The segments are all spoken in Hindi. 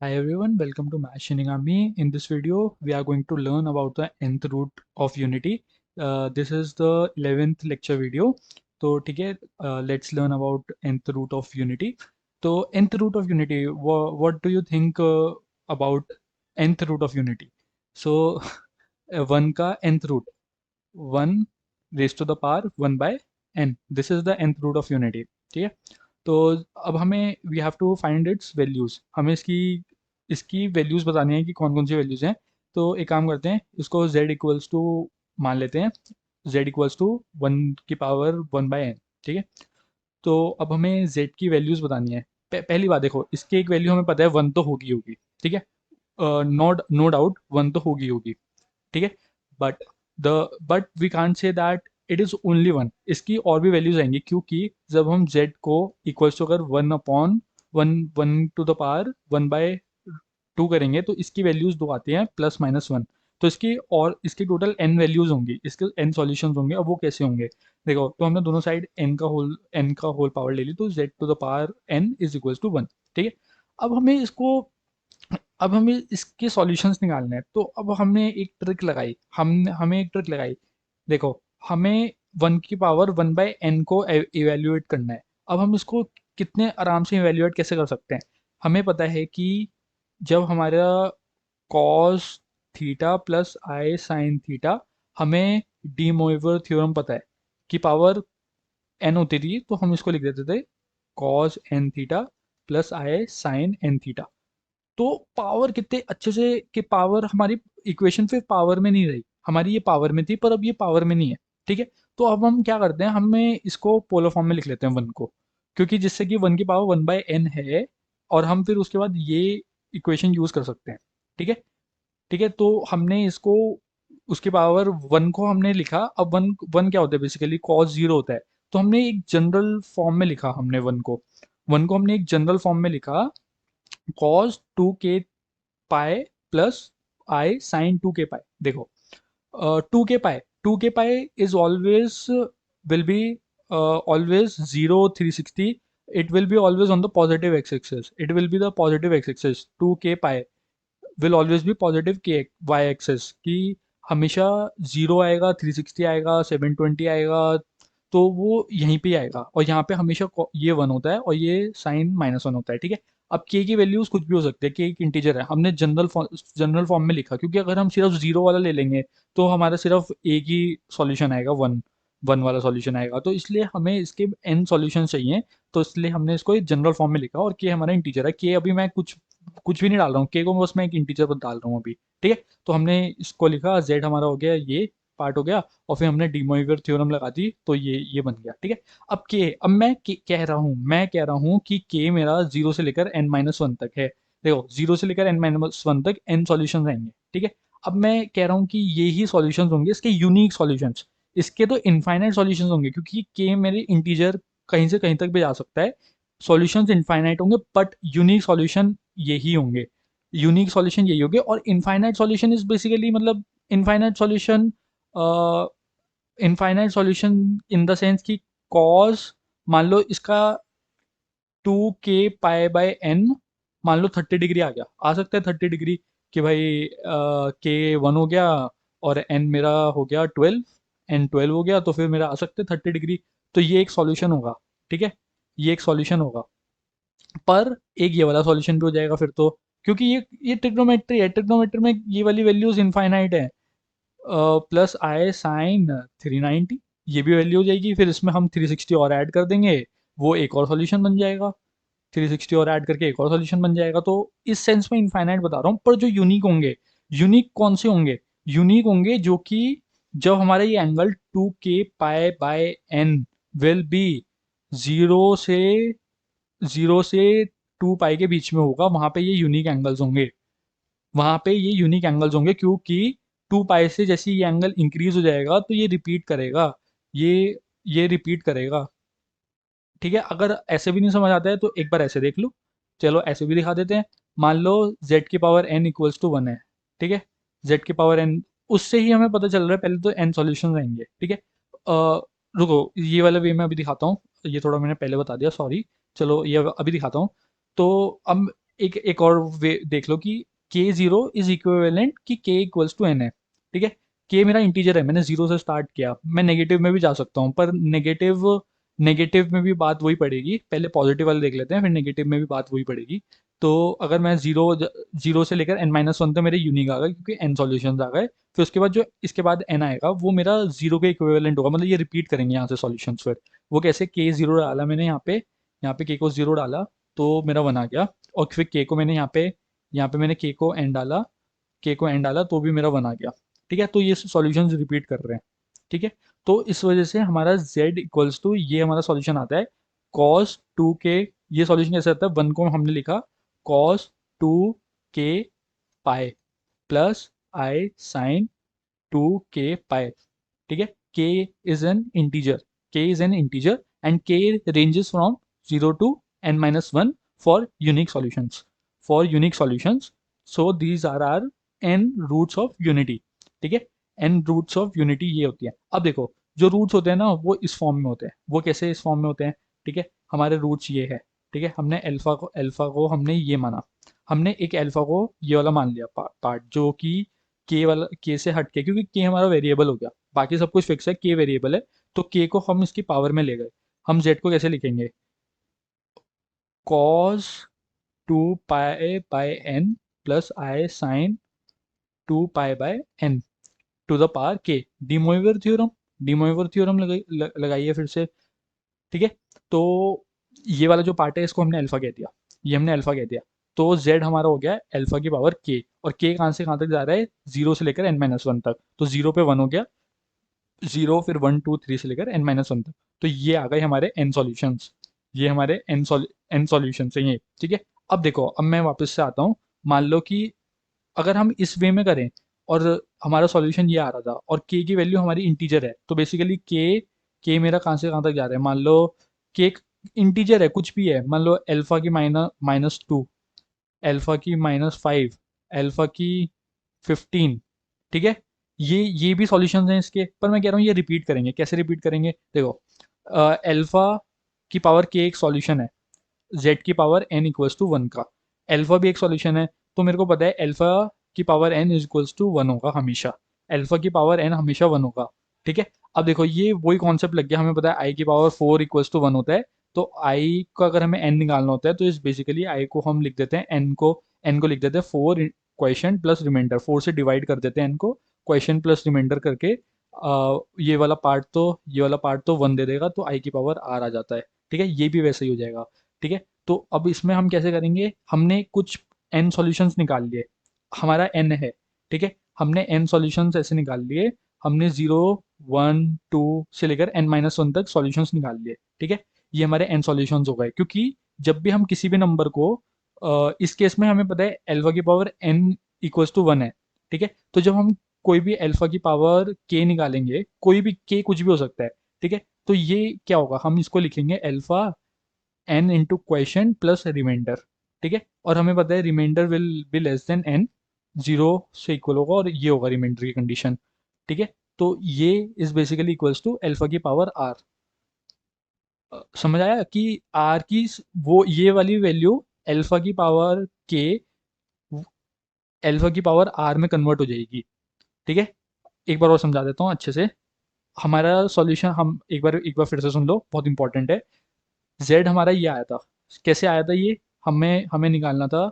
Hi everyone, welcome to Math Shinigami. In this video, we are going to learn about the nth root of unity. This is the 11th lecture video. तो ठीक है, let's learn about nth root of unity. तो nth root of unity, what do you think about nth root of unity? So 1 का nth root, 1 raised to the power 1 by n. This is the nth root of unity. ठीक है, तो अब हमें we have to find its values. हमें इसकी इसकी वैल्यूज़ बतानी है कि कौन कौन सी वैल्यूज़ हैं. तो एक काम करते हैं, इसको z इक्वल्स टू मान लेते हैं, z इक्वल्स टू 1 की पावर 1 बाय n. ठीक है, तो अब हमें z की वैल्यूज़ बतानी है. पहली बात देखो, इसकी एक वैल्यू हमें पता है 1 तो होगी होगी. ठीक है, नो डाउट 1 तो होगी होगी. ठीक है, but the but we can't say that it is only 1. इसकी और भी वैल्यूज आएंगी, क्योंकि जब हम z को इक्वल्स टू अगर 1 upon 1 to the power 1 by 2 करेंगे तो इसकी वैल्यूज दो आती हैं प्लस माइनस 1. तो इसकी टोटल n वैल्यूज होंगी, इसके n सॉल्यूशंस होंगे. अब वो कैसे होंगे, देखो, तो हमने दोनों साइड n का होल पावर ले ली, तो z to the power n is equals to 1. ठीक है, अब हमें इसको अब हमें इसके सॉल्यूशंस निकालने हैं. तो अब हमने एक ट्रिक लगाई, हमें एक ट्रिक लगाई. देखो, हमें 1 की पावर 1 बाय n को इवेल्युएट करना है. अब हम इसको कितने आराम से इवेल्युएट कैसे कर सकते हैं. हमें पता है कि जब हमारा cos theta plus I sine theta, हमें डी मोइवर थ्योरम पता है कि पावर n होती थी, तो हम इसको लिख देते थे cos n theta plus I sign n theta. तो पावर कितने अच्छे से, कि पावर हमारी इक्वेशन फिर पावर में नहीं रही, हमारी ये पावर में थी पर अब ये पावर में नहीं है. ठीक है, तो अब हम क्या करते हैं, हमें इसको पोलर फॉर्म में लिख लेते हैं 1 को, क्योंकि जिससे कि 1 की पावर 1 बाय n है, और हम फिर उसके बाद ये इक्वेशन यूज़ कर सकते हैं. ठीक है, ठीक है, तो हमने इसको उसके पावर 1 को हमने लिखा. अब 1 1 क्या होता है, बेसिकली कॉस 0 होता है. तो हमने एक जनरल फॉर्म में लिखा, हमने 1 को हमने एक जनरल फॉर्म में लिखा, cos 2k pi plus I sine 2k पाई. देखो, 2k pi is always will be always 0 360. it will be always on the positive x-axis, it will be the positive x-axis. 2k pi will always be positive k y axis, कि हमेशा 0 आएगा, 360 आएगा, 720 आएगा, तो वो यहीं पे आएगा. और यहाँ पे हमेशा ये 1 होता है और ये साइन -1 होता है. ठीक है, अब k की वैल्यूज कुछ भी हो सकते हैं, k एक इंटीजर है, हमने जनरल फॉर्म में लिखा, क्योंकि अगर हम सिर्फ 0 वाला ले लेंगे तो हमारा सिर्फ एक ही सॉल्यूशन आएगा, 1 1 वाला सॉल्यूशन आएगा. तो इसलिए हमें इसके n सॉल्यूशन चाहिए, तो इसलिए हमने इसको एक जनरल फॉर्म में लिखा. और k हमारा इंटीजर है, k अभी मैं कुछ कुछ भी नहीं डाल रहा हूँ, k को बस मैं एक इंटीजर पर डाल रहा हूँ अभी. ठीक है, तो हमने इसको लिखा, z हमारा हो गया, ये पार्ट हो गया, और फिर हमने डी मोइवर थ्योरम लगा दी, तो ये बन गया. ठीक है, अब मैं कह रहा हूँ कि k मेरा 0 से लेकर n-1 तक है. देखो, 0 से लेकर n-1 तक n सॉल्यूशंस आएंगे. ठीक है, अब मैं कह रहा हूँ कि ये ही सॉल्यूशंस होंगे, इसके यूनिक सॉल्यूशंस. इसके तो इनफाइनाइट सॉल्यूशंस होंगे, क्योंकि k मेरे इंटीजर कहीं से कहीं तक भी जा सकता है. सॉल्यूशंस इनफाइनाइट होंगे, बट यूनिक सॉल्यूशन यही होंगे. यूनिक सॉल्यूशन यही होंगे. और इनफाइनाइट सॉल्यूशन इज बेसिकली, मतलब infinite solution infinite solution in the sense कि कॉस, मान लो इसका 2k पाई बाय n, मान लो 30 डिग्री आ सकता है 30 डिग्री, कि भाई k 1 हो गया और n मेरा हो गया 12, n 12 हो गया, तो फिर मेरा आ सकता है 30 डिग्री. तो ये एक सॉल्यूशन होगा. ठीक है, ये एक सॉल्यूशन होगा, पर एक ये वाला सॉल्यूशन भी हो जाएगा फिर तो, क्योंकि ये ट्रिग्नोमेट्री है, ट्रिग्नोमेट्री में ये वाली वैल्यूज इनफाइनाइट है. प्लस आई साइन 390, ये भी वैल्यू हो जाएगी. फिर इसमें हम 360 और ऐड कर देंगे, वो एक और सॉल्यूशन बन जाएगा. 360 और ऐड करके एक और सॉल्यूशन बन जाएगा. तो इस सेंस में इनफाइनाइट बता रहा हूँ, पर जो यूनिक होंगे, यूनिक कौन से होंगे, यूनिक होंगे जो कि जब हमारा ये angle 2k pi by n will be 0 से 2 पाई के बीच में होगा, वहां पे ये यूनिक एंगल्स होंगे. क्योंकि 2 पाई से जैसे ये एंगल इंक्रीज हो जाएगा, तो ये रिपीट करेगा, ये ये रिपीट करेगा. ठीक है, अगर ऐसे भी नहीं समझ आता है तो एक बार ऐसे देख लो. चलो ऐसे भी दिखा देते हैं. मान लो z की पावर n इक्वल्स टू 1 है. ठीक है, z की पावर n, उससे ही हमें पता चल रहा है, पहले तो n सॉल्यूशन आएंगे. ठीक है, रुको, ये वाला वे मैं अभी दिखाता हूँ. ये थोड़ा मैंने पहले बता दिया, सॉरी. चलो ये अभी दिखाता हूँ. तो अब एक और वे देख लो कि के जीरो इज इक्विवेलेंट कि के इक्वल्स टू एन है, ठीक है। के मेरा इंटीजर है, मैंने जीरो से स्टार्ट किया, मैं नेगेटिव में भी जा सकता हूँ, पर नेगेटिव नेगेटिव में भी बात वही पड़ेगी। पहले पॉजिटिव वाले देख लेते हैं, फिर नेगेटिव में भी बात वही पड़ेगी। तो अगर मैं जीरो से लेकर n-1 तक मेरे यूनिक आ गए क्योंकि n सॉल्यूशंस आ गए, फिर उसके बाद जो इसके बाद n आएगा वो मेरा जीरो के इक्विवेलेंट होगा, मतलब ये रिपीट करेंगे यहाँ से सॉल्यूशंस। फिर वो कैसे, के जीरो डाला मैंने यहाँ पे के को जीरो डाला तो मेरा वन आ गया, और फिर के को मैंने यहाँ पे मैंने के को एन डाला तो भी मेरा वन आ गया, ठीक है। तो ये सॉल्यूशंस रिपीट कर रहे हैं, ठीक है। तो इस वजह से हमारा z इक्वल्स टू ये हमारा सॉल्यूशन आता है cos 2k। ये सॉल्यूशन कैसे आता है, वन को हमने लिखा cos 2k pi plus I sine 2k पाई, ठीक है। k is an integer, and k ranges from 0 to n-1 for unique solutions. So these are our n roots of unity, ठीक है। n roots of unity ये होती है। अब देखो, जो रूट्स होते हैं ना वो इस फॉर्म में होते हैं। वो कैसे इस फॉर्म में होते हैं, ठीक है। हमारे रूट्स ये है, ठीक है। हमने अल्फा को हमने ये माना, हमने एक अल्फा को ये वाला मान लिया पार्ट जो कि के से हट के, क्योंकि के हमारा वेरिएबल हो गया, बाकी सब कुछ फिक्स है, के वेरिएबल है। तो के को हम इसकी पावर में ले गए। हम जेड को कैसे लिखेंगे, cos 2 pi by N plus I sine 2 pi by N to the power K. De Moivre theorem लगाइए फिर से, ठीक है। तो ये वाला जो पार्ट है इसको हमने अल्फा कह दिया, ये हमने अल्फा कह दिया। तो z हमारा हो गया अल्फा की पावर k, और k कहाँ से कहाँ तक जा रहा है, जीरो से लेकर n-1 तक। तो जीरो पे वन हो गया, जीरो फिर 1 2 3 से लेकर n-1 तक। तो ये आ गए हमारे n सॉल्यूशंस, ये हमारे n सॉल्यूशंस हैं ये, ठीक है। अब देखो, अब मैं वापस से आता हूँ। मान लो कि अगर हम इस वे में करें और हमारा सॉल्यूशन ये आ रहा था और के की वैल्यू हमारी इंटीजर है, तो बेसिकली के मेरा कहाँ से कहाँ तक जा रहा है, मान लो के इंटीजर है, कुछ भी है, मान लो अल्फा की -2, अल्फा की -5, अल्फा की 15, ठीक है। ये भी सॉल्यूशंस हैं इसके, पर मैं कह रहा हूँ ये रिपीट करेंगे। कैसे रिपीट करेंगे, देखो, अल्फा की पावर के एक सॉल्यूशन है, जेड की power N equals to one का, अल्फा भी एक सॉल्यूशन है। तो मेरे को पता है अल्फा की power N is equals to one होगा हमेशा, अल्फा की पावर एन हमेशा वन होगा, ठीक है। अब देखो ये वही कॉन्सेप्ट लग गया, हमें पता है आई की पावर 4 इक्वल्स टू वन होता है। तो आई का अगर हमें एन निकालना होता है तो इस बेसिकली आई को हम लिख देते हैं, एन को लिख देते हैं 4 क्वेश्चन प्लस रिमाइंडर, 4 से डिवाइड कर देते हैं एन को, क्वेश्चन प्लस रिमाइंडर करके ये वाला पार्ट तो वन दे देगा, तो आई की पावर आर आ जाता है, ठीक है। ये भी वैसे ही हो जाएगा, ठीक है। तो अब इसमें हम कैसे करेंगे, हमने कुछ n सॉल्यूशंस निकाल लिए, हमारा n है, ठीक है। हमने n सॉल्यूशंस ऐसे निकाल लिए, हमने 0 1 2 से लेकर n-1 तक सॉल्यूशंस निकाल लिए, ठीक है। ये हमारे n सॉल्यूशंस हो गए, क्योंकि जब भी हम किसी भी नंबर को इस केस में हमें पता है अल्फा की power n equals to one है, ठीक है। तो जब हम कोई भी अल्फा की पावर k निकालेंगे, कोई भी k कुछ भी हो सकता है, ठीक है। तो ये क्या होगा, हम इसको लिखेंगे alpha n into question plus remainder, ठीक है। और हमें पता है remainder will be less than n, zero से इक्वल होगा, और ये होगा रिमाइंडर की कंडीशन, ठीक है। तो ये is basically equals to alpha की पावर r। समझ आया कि r की वो ये वाली वैल्यू अल्फा की पावर k अल्फा की पावर r में कन्वर्ट हो जाएगी, ठीक है। एक बार और समझा देता हूँ अच्छे से। हमारा सॉल्यूशन हम एक बार फिर से सुन लो, बहुत इंपॉर्टेंट है। z हमारा ये आया था, कैसे आया था ये, हमें हमें निकालना था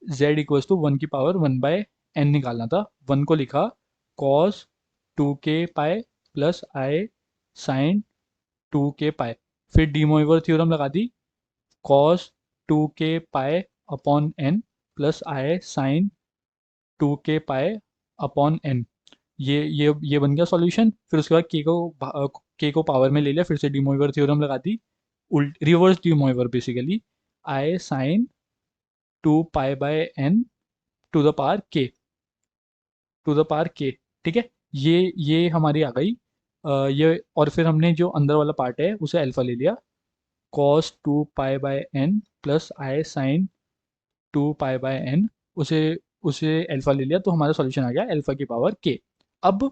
z इक्वल्स टू वन की पावर वन बाय एन निकालना था। वन को लिखा cos 2k pi plus I sine 2k pi, फिर डीमोइवर थ्योरम लगा दी, cos 2k pi upon N plus I sine 2k pi upon N. ये बन गया सॉल्यूशन। फिर उसके बाद के को पावर में ले लिया, फिर से डीमोइवर थ्योरम लगा दी, उल्ट reverse de Moivre basically, I sine 2 pi by N to the power k, ठीक है। ये हमारी आ गई ये। और फिर हमने जो अंदर वाला पार्ट है उसे अल्फा ले लिया, cos 2 pi by N plus I sine 2 pi by N, उसे उसे अल्फा ले लिया, तो हमारा सॉल्यूशन आ गया अल्फा की पावर के। अब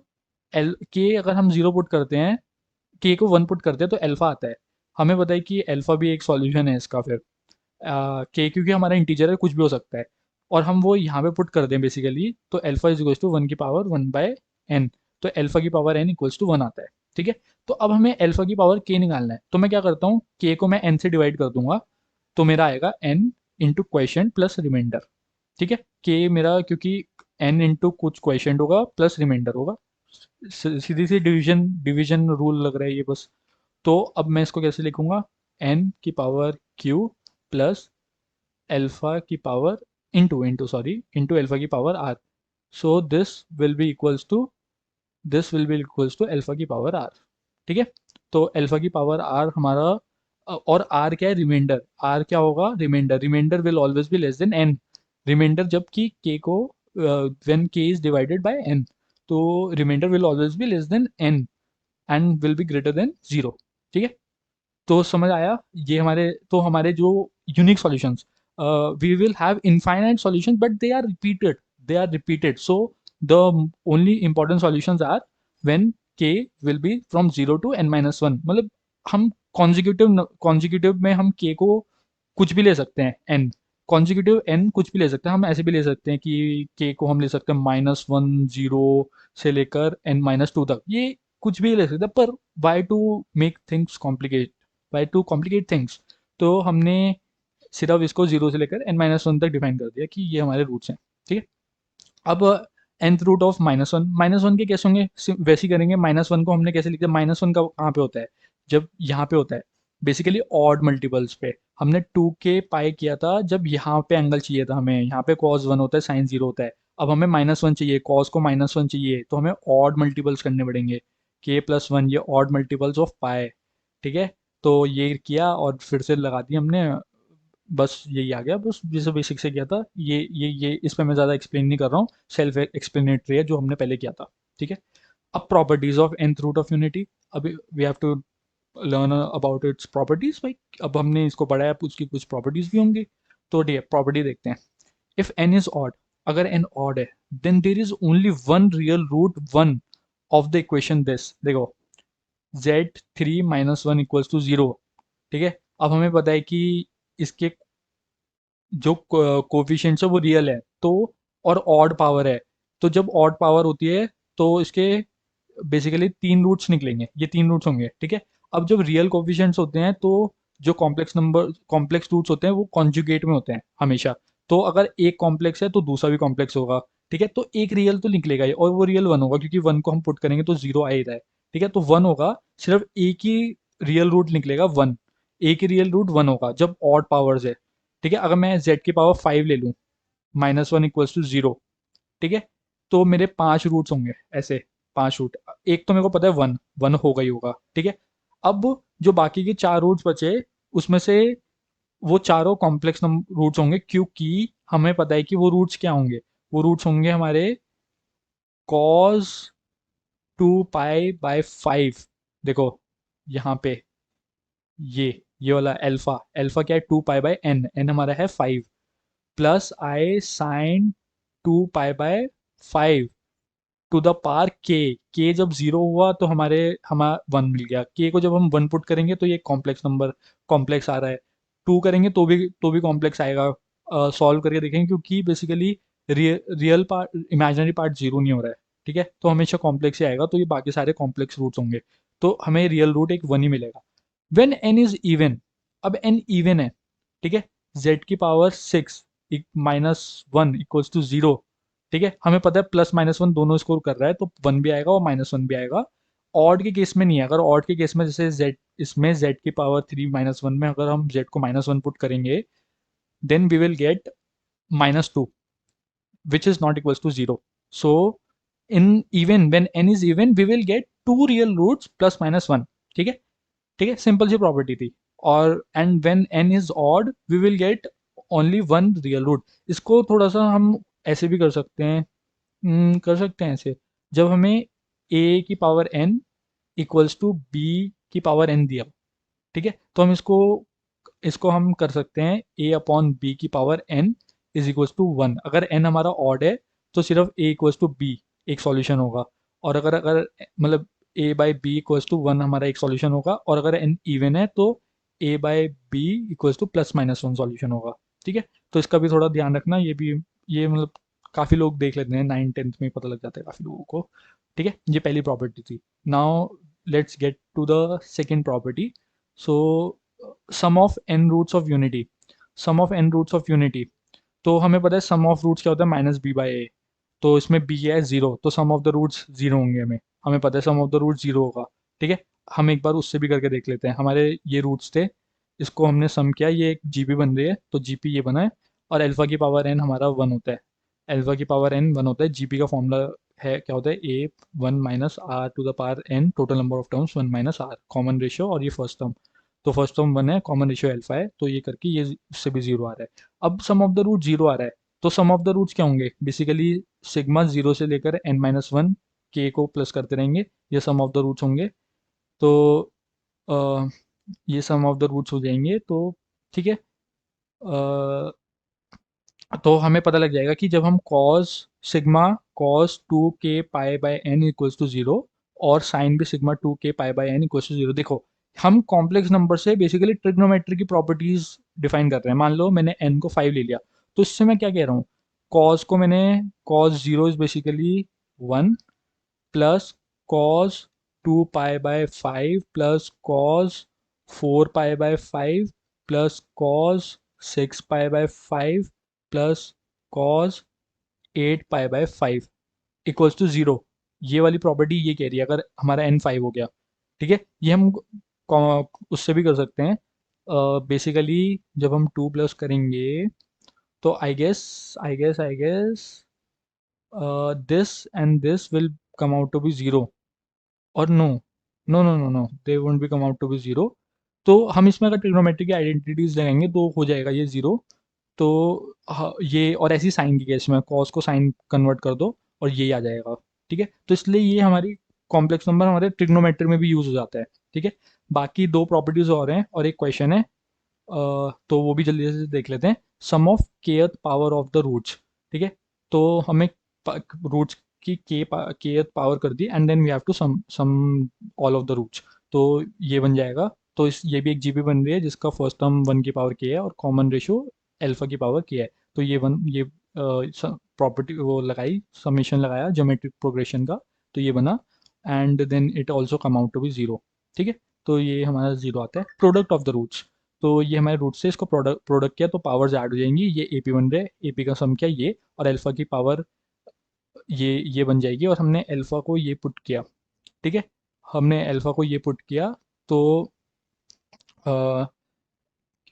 एल के अगर हम जीरो पुट करते हैं, के को वन पुट करते हैं तो अल्फा आता है। हमें पता है कि अल्फा भी एक सॉल्यूशन है इसका, फिर के क्योंकि हमारा इंटीजर है, कुछ भी हो सकता है, और हम वो यहाँ पे पुट कर दें बेसिकली, तो अल्फा इज इक्वल्स टू 1 की पावर 1/n, तो अल्फा की पावर n इक्वल्स टू 1 आता है। ठीक है, तो अब हमें अल्फा की पावर k निकालना है, तो मैं क्या करता हूँ, k को मैं n से डिवाइड कर दूंगा, तो मेरा आएगा n into question plus remainder. ठीक है, k मेरा क्योंकि n इंटू कुछ क्वेश्चन होगा प्लस रिमाइंडर होगा, सीधी सी डिवीजन डिवीजन रूल लग रहा है ये बस। तो अब मैं इसको कैसे लिखूंगा, n की पावर q प्लस अल्फा की पावर इंटू अल्फा की power r, so this will be equals to alpha की पावर r। ठीक है, तो अल्फा की पावर r हमारा और r क्या है, रिमाइंडर, r क्या होगा, remainder, remainder will always be less than n, remainder जबकि k को when k is divided by n, तो remainder will always be less than n and will be greater than 0। ठीक है, तो समझ आया, ये हमारे, तो हमारे जो unique solutions, we will have infinite solutions but they are repeated, so the only important solutions are when k will be from 0 to n-1, मतलब हम कॉन्जिक्यूटिव में हम k को कुछ भी ले सकते हैं, n कॉन्जिक्यूटिव n कुछ भी ले सकते हैं, हम ऐसे भी ले सकते हैं कि k को हम ले सकते हैं -1 0 से लेकर n-2 तक, ये कुछ भी ले सकते हैं, पर why to make things complicate, why to complicate things, तो हमने सिर्फ इसको 0 से लेकर n-1 तक डिफाइन कर दिया कि ये हमारे रूट्स हैं। ठीक है, अब nth रूट ऑफ -1 के कैसे होंगे, वैसे ही करेंगे, -1 को हमने कैसे लिखा, -1 का कहाँ पे होता है, जब यहाँ पे होता है बेसिकली ऑड मल्टीपल्स पे, हमने 2k पाई किया था जब यहाँ पे एंगल चाहिए था हमें, यहाँ पे cos 1 होता है sin 0 होता है, अब हमें -1 चाहिए, cos को -1 चाहिए, तो हमें ऑड मल्टीपल्स करने पड़ेंगे, k+1 ये ऑड मल्टीपल्स ऑफ पाई। ठीक है, तो ये किया और फिर से लगा दी हमने, बस यही आ गया, बस जैसे बेसिक से किया था, ये इस पे मैं ज़्यादा एक्सप्लेन नहीं कर रहा हूँ, सेल्फ एक्सप्लेनेटरी है जो हमने पहले किया था। ठीक है, अब properties of nth root of unity, अभी we have to learn about its properties भाई, अब हमने इसको पढ़ा है, उसकी कुछ प्रॉपर्टीज भी होंगी, तो ठीक है, प्रॉपर्टी देखते हैं। इफ n इज ऑड, अगर n ऑड है, then there is only one real root one of the equation, this देखो, z3 - 1 इक्वल्स टू 0। ठीक है, अब हमें पता है कि इसके जो कोफिशिएंट्स है वो रियल है, तो और ऑड पावर है, तो जब ऑड पावर होती है तो इसके बेसिकली 3 रूट्स निकलेंगे, ये 3 रूट्स होंगे। ठीक है, अब जब रियल कोफिशिएंट्स होते हैं तो जो कॉम्प्लेक्स रूट्स होते हैं वो कॉन्जुगेट में होते हैं हमेशा, तो अगर एक कॉम्प्लेक्स है तो दूसरा भी कॉम्प्लेक्स होगा। ठीक है, तो एक रियल तो निकलेगा ही, और वो रियल 1 होगा, क्योंकि 1 को हम पुट करेंगे तो 0 आ ही रहा है। ठीक है, तो 1 होगा, सिर्फ एक ही रियल रूट निकलेगा 1, एक ही रियल रूट 1 होगा जब ऑड पावर्स है। ठीक है, अगर मैं z की पावर 5 ले लूँ, -1 इक्वल्स टू 0, ठीक है, तो मेरे 5 रूट्स होंगे ऐसे, 5 रूट, एक तो मेरे को पता है 1 1 होगा ही होगा। ठीक है, अब जो बाकी के 4 रूट्स बचे, उसमें से वो चारों कॉम्प्लेक्स रूट्स होंगे, क्योंकि हमें पता है कि वो रूट्स क्या होंगे, वो रूट्स होंगे हमारे cos 2π/5। देखो यहाँ पे ये वाला अल्फा, अल्फा क्या है, 2π/n, n हमारा है 5, plus I sine 2π/5 to the power k जब 0 हुआ तो हमारा 1 मिल गया, के को जब हम 1 पुट करेंगे तो ये कॉम्प्लेक्स नंबर कॉम्प्लेक्स आ रहा है, 2 करेंगे तो भी कॉम्प्लेक्स आएगा, सॉल्व करके देखेंगे, क्योंकि basically real part imaginary part 0 नहीं हो रहा है। ठीक है, तो हमेशा कॉम्प्लेक्स ही आएगा, तो ये बाकी सारे कॉम्प्लेक्स रूट्स होंगे, तो हमें रियल रूट एक 1 ही मिलेगा। वेन n इज इवन, अब n इवन है, ठीक है, z की पावर 6 -1 इक्वल्स टू 0। ठीक है, हमें पता है +-1 दोनों स्कोर कर रहा है, तो 1 भी आएगा और -1 भी आएगा। ऑड के केस में नहीं है, अगर ऑड के केस में जैसे z, इसमें z की पावर 3 -1 में अगर हम z को -1 पुट करेंगे, then we will get -2 which is not equals to 0. So in even when n is even we will get two real roots +-1। ठीक है, ठीक है, सिंपल सी प्रॉपर्टी थी। और and when n is odd we will get only one real root. इसको थोड़ा सा हम ऐसे भी कर सकते हैं, ऐसे, जब हमें a की power n equals to b की पावर n दिया, ठीक है, तो हम इसको इसको हम कर सकते हैं a/b की power n is equals to 1। अगर n हमारा ऑड है तो सिर्फ a इक्वल्स टू b एक सॉल्यूशन होगा, और अगर अगर मतलब a/b इक्वल्स टू 1 हमारा एक सॉल्यूशन होगा, और अगर n इवन है तो A by B equals to plus minus one solution होगा। ठीक है, तो इसका भी थोड़ा ध्यान रखना, ये भी, ये मतलब काफ़ी लोग देख लेते हैं, 9th 10th में पता लग जाता है काफ़ी लोगों को। ठीक है, ये पहली प्रॉपर्टी थी। Now let's get to the second property. So sum of N roots of unity, sum of N roots of unity, तो हमें पता है सम ऑफ रूट्स क्या होता है, माइनस बी बाई ए। तो इसमें बी है जीरो, तो सम ऑफ द रूट्स जीरो होंगे, हमें हमें पता है सम ऑफ द रूट्स जीरो होगा। ठीक है, हम एक बार उससे भी करके देख लेते हैं। हमारे ये रूट्स थे, इसको हमने सम किया, ये एक जीपी बन रही है, तो जीपी ये बना है, और अल्फा की पावर एन हमारा वन होता है। अल्फा की पावर एन वन होता है, जीपी का फॉर्मूला है क्या होता है, A one minus R to the power N, total number of terms one minus R, common ratio, और ये फर्स्ट टर्म, तो फर्स्ट टर्म वन है, कॉमन रेशियो अल्फा है, तो ये करके ये उससे भी जीरो आ रहा है। अब सम ऑफ द रूट जीरो आ रहा है, तो सम ऑफ द रूट्स क्या होंगे, बेसिकली सिग्मा जीरो से लेकर एन माइनस वन के को प्लस करते रहेंगे, ये सम ऑफ द रूट्स होंगे। तो अ, ये सम ऑफ द रूट्स हो जाएंगे, तो ठीक है। तो हमें पता लग जाएगा कि जब हम cos sigma cos two K pi by N equals to zero, और साइन भी sigma two K pi by N equals to zero. देखो, हम कॉम्प्लेक्स नंबर से बेसिकली ट्रिग्नोमेट्री की प्रॉपर्टीज डिफाइन कर रहे हैं। मान लो मैंने एन को 5 ले लिया, तो इससे मैं क्या कह रहा हूँ, कॉस को मैंने, cos zero is basically one, plus cos two pi by five, plus cos four pi by five, plus cos six pi by five, plus cos eight pi by five equals to zero. ये वाली प्रॉपर्टी ये कह रही है अगर हमारा एन फाइव हो गया। ठीक है, ये हम उससे भी कर सकते हैं। बेसिकली जब हम टू प्लस करेंगे, तो I guess this and this will come out to be zero, और no no no no no, they won't be come out to be zero. तो हम इसमें अगर ट्रिग्नोमेट्री की आइडेंटिटीज लगाएंगे तो हो जाएगा ये जीरो। तो ये, और ऐसी साइन की केस में कॉस को साइन कन्वर्ट कर दो और ये आ जाएगा। ठीक है, तो इसलिए ये हमारी कॉम्प्लेक्स नंबर हमारे ट्रिग्नोमेट्री में भी यूज हो जाता है। ठीक है, बाकी दो प्रॉपर्टीज और हैं और एक क्वेश्चन है, तो वो भी जल्दी से देख लेते हैं। Sum of kth power of the roots. ठीक है, तो हमें रूट्स की केथ पावर कर दी, and then we have to sum sum all of the roots, तो ये बन जाएगा। तो इस ये भी एक जीपी बन रही है जिसका फर्स्ट टर्म वन की पावर के है और कॉमन रेशियो अल्फा की पावर के है। तो ये वन, ये प्रॉपर्टी वो लगाई, समीशन लगाया ज्योमेट्रिक प्रोग्रेशन का, तो ये बना, and then it also come out to be zero. ठीक है, तो ये हमारा जीरो आता है। प्रोडक्ट ऑफ द रूट्स, तो ये हमारे रूट से इसको प्रोडक्ट प्रोडक्ट किया तो पावर्स ऐड हो जाएंगी, ये एपी बन रहे, एपी का सम किया ये, और अल्फा की पावर ये बन जाएगी, और हमने अल्फा को ये पुट किया। ठीक है, हमने अल्फा को ये पुट किया, तो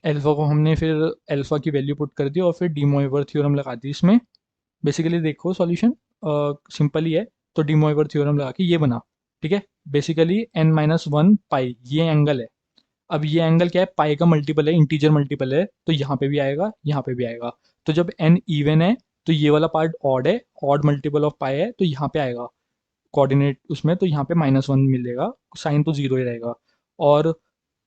अल्फा को हमने फिर अल्फा की वैल्यू पुट कर दी, और फिर डीमोइवर थ्योरम लगा दी इसमें। बेसिकली देखो सॉल्यूशन सिंपल ही है, तो डीमोइवर थ्योरम लगा के ये बना। ठीक है, basically N minus one pi ये एंगल है। अब ये एंगल क्या है, पाई का मल्टीपल है, इंटीजर मल्टीपल है, तो यहाँ पे भी आएगा, यहाँ पे भी आएगा। तो जब एन इवन है तो ये वाला पार्ट ऑड है, ऑड मल्टीपल ऑफ पाई है, तो यहाँ पे आएगा कोऑर्डिनेट उसमें, तो यहाँ पे माइनस वन मिलेगा, साइन तो जीरो ही रहेगा। और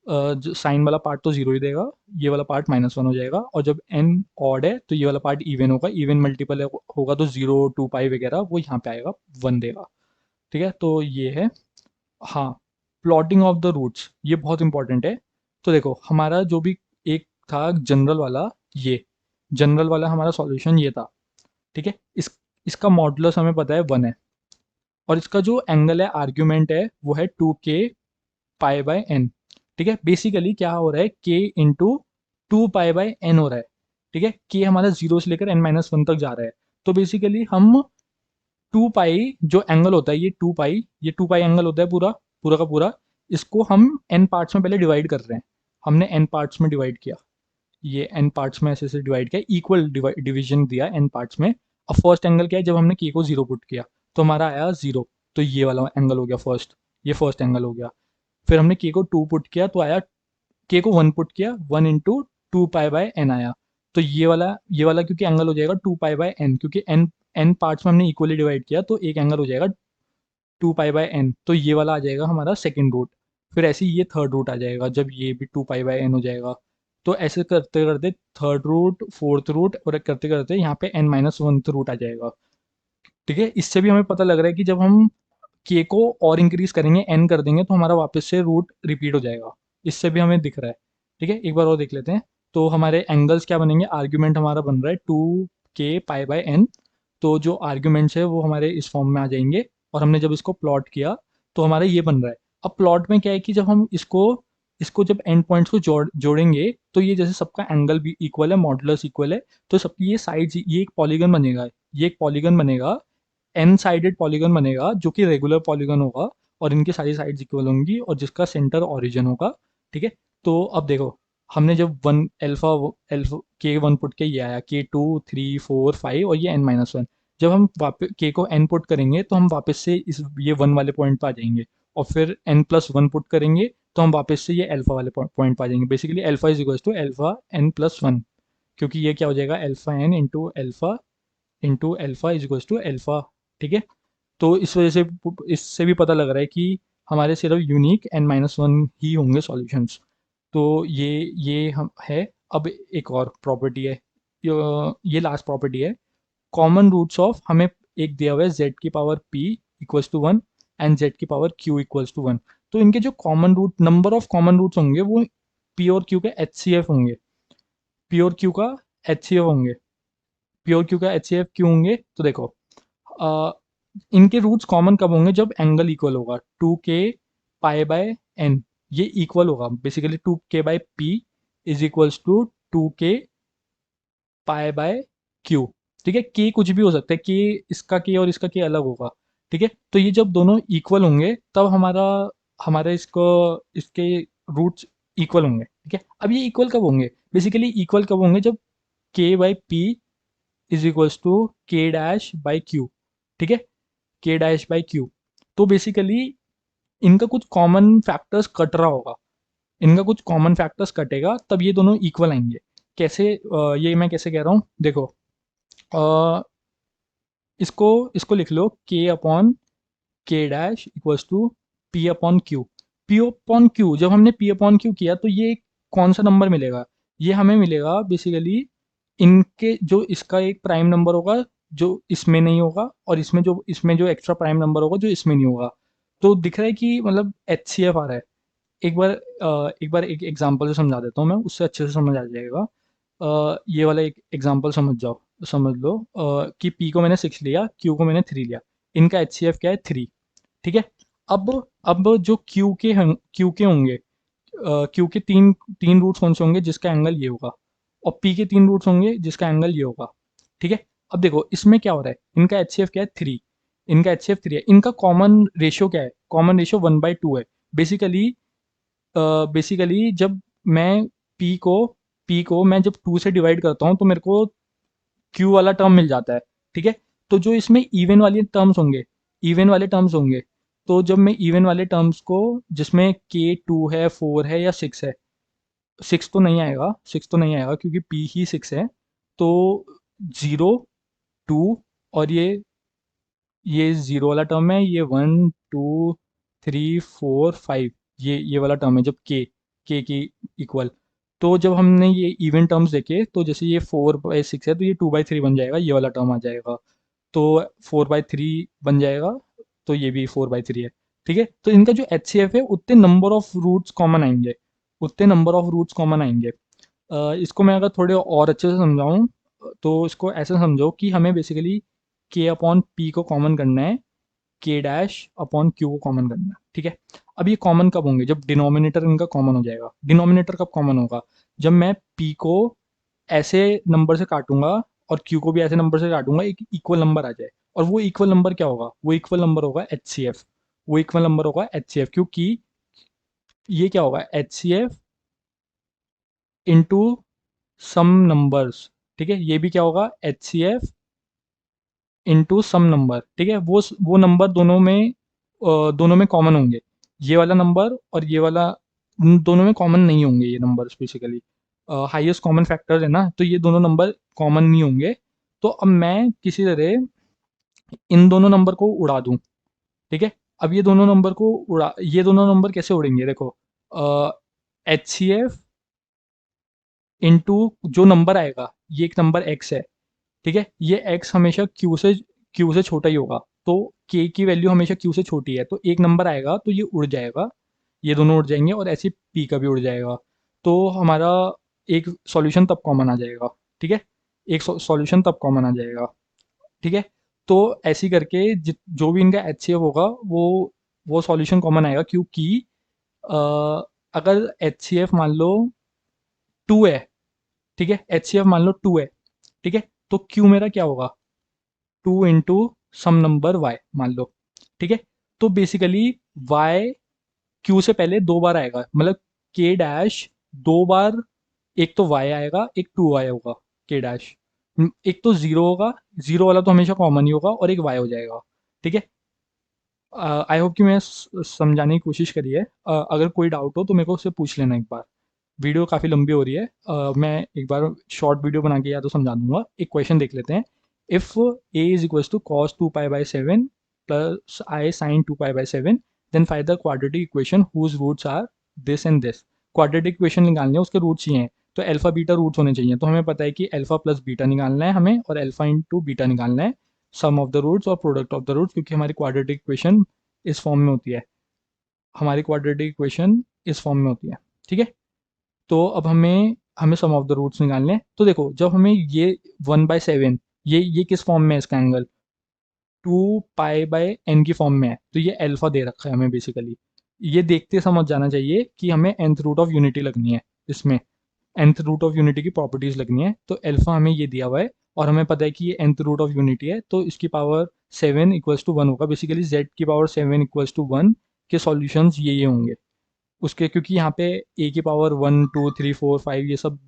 जो साइन वाला पार्ट तो जीरो ही देगा, ये वाला पार्ट माइनस वन हो जाएगा। और जब एन ऑड है तो ये वाला पार्ट इवन होगा, इवन मल्टीपल होगा, तो जीरो टू पाई वगैरह वो यहाँ पे आएगा, वन देगा। ठीक है, तो ये है। हाँ, प्लॉटिंग ऑफ द रूट्स ये बहुत इंपॉर्टेंट है। तो देखो हमारा जो भी एक था जनरल वाला, ये जनरल वाला हमारा सॉल्यूशन ये था। ठीक है, इसका मॉडुलस हमें पता है वन है, और इसका जो एंगल है आर्ग्यूमेंट है वो है to K pi by N. ठीक है, बेसिकली क्या हो रहा है, K into two pi by N हो रहा है। ठीक है, के हमारा जीरो से लेकर एन माइनस वन तक जा रहा है, तो बेसिकली हम टू पाई जो एंगल होता है, ये टू पाई एंगल होता है पूरा पूरा का पूरा, इसको हम एन पार्ट्स में पहले डिवाइड कर रहे हैं। हमने एन पार्ट्स में डिवाइड किया, ये एन पार्ट्स में ऐसे ऐसे डिवाइड किया, इक्वल डिवीजन दिया एन पार्ट्स में। अब फर्स्ट एंगल क्या है, जब हमने के को जीरो पुट किया तो हमारा आया जीरो, तो ये वाला एंगल हो गया फर्स्ट, ये फर्स्ट एंगल हो गया। फिर हमने के को टू पुट किया तो आया, के को वन पुट किया, one into two pi by N आया। तो ये वाला क्योंकि एंगल हो जाएगा टू पाई बाय एन, क्योंकि एन एन पार्ट्स में हमने इक्वली डिवाइड किया, तो एक एंगल हो जाएगा टू पाई बाय एन, तो ये वाला आ जाएगा हमारा सेकेंड रूट। फिर ऐसे ही ये थर्ड रूट आ जाएगा जब ये भी टू पाई बाय एन हो जाएगा। तो ऐसे करते करते थर्ड रूट, फोर्थ रूट, और करते करते यहाँ पे एन माइनस वन रूट आ जाएगा। ठीक है, इससे भी हमें पता लग रहा है कि जब हम के को और इंक्रीज करेंगे, एन कर देंगे, तो हमारा वापस से रूट रिपीट हो जाएगा, इससे भी हमें दिख रहा है। ठीक है, एक बार और देख लेते हैं। तो हमारे एंगल्स क्या बनेंगे, आर्ग्यूमेंट हमारा बन रहा है 2k π/n। तो जो आर्ग्यूमेंट्स है वो हमारे इस फॉर्म में आ जाएंगे, और हमने जब इसको प्लॉट किया तो हमारा ये बन रहा है। अब प्लॉट में क्या है कि जब हम इसको इसको जब एंड पॉइंट्स को जोड़ेंगे तो ये जैसे सबका एंगल भी इक्वल है, मॉडुलस इक्वल है, तो सबकी ये साइड्स, ये एक पॉलीगन बनेगा, ये एक पॉलीगन बनेगा, एन साइडेड पॉलीगन बनेगा जो कि रेगुलर पॉलीगन होगा, और इनकी सारी साइड्स इक्वल होंगी और जिसका सेंटर ओरिजिन होगा। ठीक है, तो अब देखो, हमने जब वन अल्फा अल्फा के वन पुट के, ये आया k2 3 4 5 और ये n-1। जब हम वापस के को n पुट करेंगे तो हम वापस से इस ये वन वाले पॉइंट पर आ जाएंगे, और फिर n+1 पुट करेंगे तो हम वापस से ये अल्फा वाले पॉइंट पर आ जाएंगे। Basically alpha is equal to alpha n+1, क्योंकि ये क्या हो जाएगा, alpha n into alpha is equal to alpha. ठीक है, तो इस वजह से इससे भी पता लग रहा है कि हमारे सिर्फ यूनिक n-1 ही होंगे सॉल्यूशंस। तो ये हम है। अब एक और प्रॉपर्टी है, ये लास्ट प्रॉपर्टी है, कॉमन रूट्स ऑफ, हमें एक दिया हुआ है z⁻p=1 एंड z⁻q=1। तो इनके जो common root, number of common roots होंगे वो p और q के HCF होंगे, p और q का HCF होंगे। p और q का HCF क्यों होंगे, तो देखो, इनके रूट्स कॉमन कब होंगे, जब एंगल इक्वल होगा 2k π/n, ये इक्वल होगा basically 2k/p is equals to 2k π/q। ठीक है, k कुछ भी हो सकता है, k इसका k और इसका k अलग होगा। ठीक है, तो ये जब दोनों इक्वल होंगे तब हमारा हमारा इसको इसके रूट्स इक्वल होंगे। ठीक है, अब ये इक्वल कब होंगे, बेसिकली इक्वल कब होंगे, जब k/p is equals to k'/q। ठीक है, k'/q। तो बेसिकली इनका कुछ कॉमन फैक्टर्स कट रहा होगा, इनका कुछ कॉमन फैक्टर्स कटेगा तब ये दोनों इक्वल आएंगे। कैसे, ये मैं कैसे कह रहा हूँ, देखो, अ, इसको इसको लिख लो k/k' = p/q। p/q, जब हमने p/q किया तो ये कौन सा नंबर मिलेगा, ये हमें मिलेगा बेसिकली इनके जो, इसका एक प्राइम नंबर होगा जो इसमें नहीं होगा, और इसमें जो एक्स्ट्रा प्राइम नंबर होगा जो इसमें नहीं होगा। तो दिख रहा है कि मतलब HCF आ रहा है। एक बार एक एग्जांपल से समझा देता हूँ मैं, उससे अच्छे से समझ आ जाएगा। ये वाला एक एग्जांपल समझ जाओ, समझ लो, कि P को मैंने 6 लिया, Q को मैंने 3 लिया, इनका HCF क्या है, 3। ठीक है, अब जो Q के होंगे, Q के तीन तीन रूट्स कौन से होंगे, जिसका एंगल ये होगा, और P के 3 रूट्स होंगे जिसका एंगल ये होगा। ठीक है, अब देखो इसमें क्या हो रहा है, इनका HCF क्या है, 3। इनका HCF 3 है, इनका कॉमन रेशियो क्या है, कॉमन रेशियो 1/2 है। बेसिकली जब मैं p को मैं जब 2 से डिवाइड करता हूँ तो मेरे को q वाला टर्म मिल जाता है। ठीक है, तो जो इसमें इवन वाले टर्म्स होंगे, तो जब मैं इवन वाले टर्म्स को, जिसमें k 2 है, 4 है या 6 है, 6 तो नहीं आएगा क्योंकि p ही 6 है, तो 0 2, और ये 0 वाला टर्म है, ये 1 2 3 4 5, ये वाला टर्म है जब के की इक्वल। तो जब हमने ये इवन टर्म्स देखे, तो जैसे ये 4/6 है तो ये 2/3 बन जाएगा, ये वाला टर्म आ जाएगा, तो 4/3 बन जाएगा, तो ये भी 4/3 है। ठीक है, तो इनका जो HCF है उतने नंबर ऑफ रूट्स कॉमन आएंगे, इसको मैं अगर थोड़े और अच्छे से समझाऊं, तो इसको ऐसे समझो कि हमें बेसिकली k/p को कॉमन करना है, k'/q को कॉमन करना है। ठीक है, अब ये कॉमन कब होंगे, जब डिनोमिनेटर इनका कॉमन हो जाएगा। डिनोमिनेटर कब कॉमन होगा, जब मैं p को ऐसे नंबर से काटूंगा और q को भी ऐसे नंबर से काटूंगा, एक इक्वल नंबर आ जाए। और वो इक्वल नंबर क्या होगा, वो इक्वल नंबर होगा HCF, क्योंकि ये क्या होगा, HCF इंटू सम नंबर्स। ठीक है, ये भी क्या होगा, HCF इंटू सम नंबर। ठीक है, वो नंबर दोनों में कॉमन होंगे, ये वाला नंबर और ये वाला, दोनों में कॉमन नहीं होंगे ये numbers. Basically highest common factor है ना, तो ये दोनों नंबर कॉमन नहीं होंगे। तो अब मैं किसी तरह इन दोनों नंबर को उड़ा दूं। ठीक है, अब ये दोनों नंबर कैसे उड़ेंगे, देखो, HCF इंटू जो नंबर आएगा, ये एक नंबर x है। ठीक है, ये x हमेशा q से छोटा ही होगा, तो k की वैल्यू हमेशा q से छोटी है, तो एक नंबर आएगा तो ये उड़ जाएगा, ये दोनों उड़ जाएंगे, और ऐसे p का भी उड़ जाएगा। तो हमारा एक सॉल्यूशन तब कॉमन आ जाएगा। ठीक है, एक सॉल्यूशन तब कॉमन आ जाएगा। ठीक है, तो ऐसे ही करके जो भी इनका एच होगा वो सॉल्यूशन कॉमन आएगा, क्योंकि अ, अगर एच मान लो 2 है, ठीक है, एच मान लो 2 है, ठीक है, तो क्यू मेरा क्या होगा, 2 इंटू सम नंबर वाई मान लो। ठीक है, तो बेसिकली वाई क्यू से पहले 2 बार आएगा, मतलब के डैश 2 बार, एक तो वाई आएगा, एक 2 वाई होगा, के डैश। एक तो जीरो होगा, जीरो वाला तो हमेशा कॉमन ही होगा, और एक वाई हो जाएगा। ठीक है, आई होप कि मैं समझाने की कोशिश करी है। अगर कोई डाउट हो तो मेरे को उससे पूछ लेना एक बार। वीडियो काफ़ी लंबी हो रही है, मैं एक बार शॉर्ट वीडियो बना के या तो समझा दूंगा। एक क्वेश्चन देख लेते हैं। If A is equals to cos 2 pi by 7 plus I sine 2 pi by 7, then find the quadratic equation whose roots are this and this. Quadratic equation निकालने हैं, उसके रूट्स ही हैं, तो अल्फा बीटा रूट्स होने चाहिए। तो हमें पता है कि अल्फा प्लस बीटा निकालना है हमें, और अल्फा इंटू बीटा निकालना है, सम ऑफ द रूट्स और प्रोडक्ट ऑफ द रूट्स, क्योंकि हमारी क्वाड्रेटिक इक्वेशन इस फॉर्म में होती है। हमारी क्वाड्रेटिक इक्वेशन इस फॉर्म में होती है। ठीक है, तो अब हमें हमें सम ऑफ द रूट्स निकालने हैं। तो देखो, जब हमें ये 1/7, ये किस फॉर्म में है इसका एंगल, 2 पाई बाई n की फॉर्म में है, तो ये अल्फा दे रखा है हमें बेसिकली। ये देखते समझ जाना चाहिए कि हमें nth रूट ऑफ यूनिटी लगनी है इसमें, nth रूट ऑफ यूनिटी की प्रॉपर्टीज लगनी है। तो अल्फा हमें ये दिया हुआ है, और हमें पता है कि ये nth रूट ऑफ यूनिटी है, तो इसकी पावर 7 = 1 होगा। बेसिकली z की पावर 7 = 1 के सॉल्यूशंस ये होंगे उसके, क्योंकि यहाँ पे ए की पावर 1 2 3 4 5 ये सब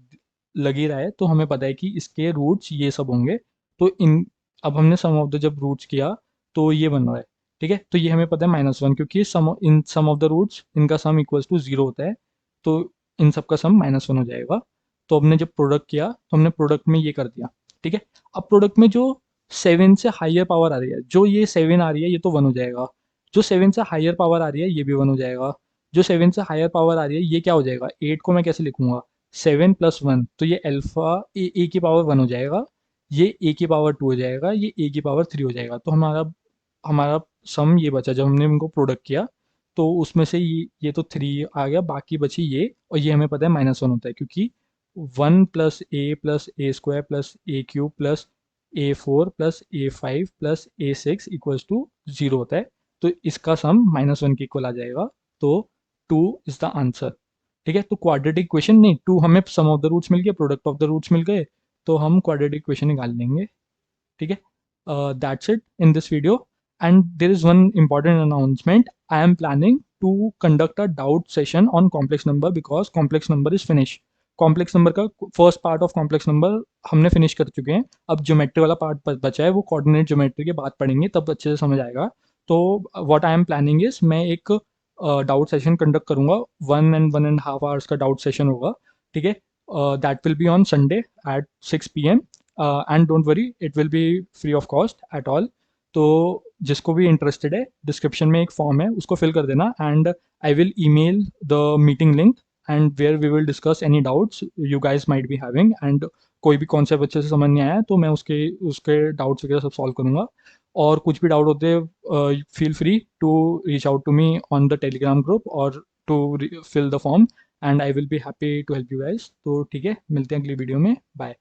लग ही रहा है, तो हमें पता है कि इसके रूट्स ये सब होंगे। तो इन अब हमने सम ऑफ द जब रूट्स किया तो ये बन रहा है। ठीक है, तो ये हमें पता है -1, क्योंकि सम ऑफ द रूट्स इनका सम इक्वल्स टू 0 होता है, तो इन सब का सम -1 हो जाएगा। तो हमने जब प्रोडक्ट किया तो हमने प्रोडक्ट में ये कर दिया। ठीक है, अब प्रोडक्ट में जो 7 से हायर पावर आ रही है, जो ये 7 आ रही है ये तो 1 हो जाएगा, जो 7 से हायर पावर आ रही है ये भी 1 हो जाएगा, जो 7 से हायर पावर आ रही है ये क्या हो जाएगा, 8 को मैं कैसे लिखूंगा, 7 + 1, तो ये अल्फा ए की पावर 1 हो जाएगा, ये ए की पावर 2 हो जाएगा, ये ए की पावर 3 हो जाएगा। तो हमारा हमारा सम ये बचा जब हमने इनको प्रोडक्ट किया, तो उसमें से ये तो 3 आ गया, बाकी बची ये, और ये हमें पता है -1 होता है, क्योंकि 1 + a + a² + a³ + a4 + a5 + a6 = 0 होता है। तो इसका सम -1 के इक्वल आ जाएगा। तो 2 इज द आंसर। ठीक है, तो क्वाड्रेटिक इक्वेशन नहीं, 2 हमें सम ऑफ द रूट्स मिल गए, प्रोडक्ट ऑफ द रूट्स मिल गए, तो हम क्वाड्रेटिक इक्वेशन निकाल लेंगे। ठीक है, that's it in this video, and there is one important announcement. I am planning to conduct a doubt session on complex number because complex number is finished. Complex number का first part of complex number हमने फिनिश कर चुके हैं। अब ज्योमेट्री वाला पार्ट बचा है, वो कोऑर्डिनेट ज्योमेट्री के बाद पढ़ेंगे, तब अच्छे से समझ आएगा। तो what I am planning is, मैं एक डाउट सेशन कंडक्ट करूंगा, 1 and 1.5 आवर्स का डाउट सेशन होगा। ठीक है, that will be on Sunday at 6 PM, and don't worry, it will be free of cost at all. तो जिसको भी इंटरेस्टेड है, डिस्क्रिप्शन में एक फॉर्म है, उसको फिल कर देना, and I will email the meeting link, and where we will discuss any doubts you guys might be having. And कोई भी कॉन्सेप्ट अच्छे से समझ नहीं आया तो मैं उसके उसके डाउट्स वगैरह सब सॉल्व करूंगा। और कुछ भी डाउट होते feel free to reach out to me on the Telegram group और to fill the form, and I will be happy to help you guys. तो ठीक है, मिलते हैं अगली वीडियो में, बाय।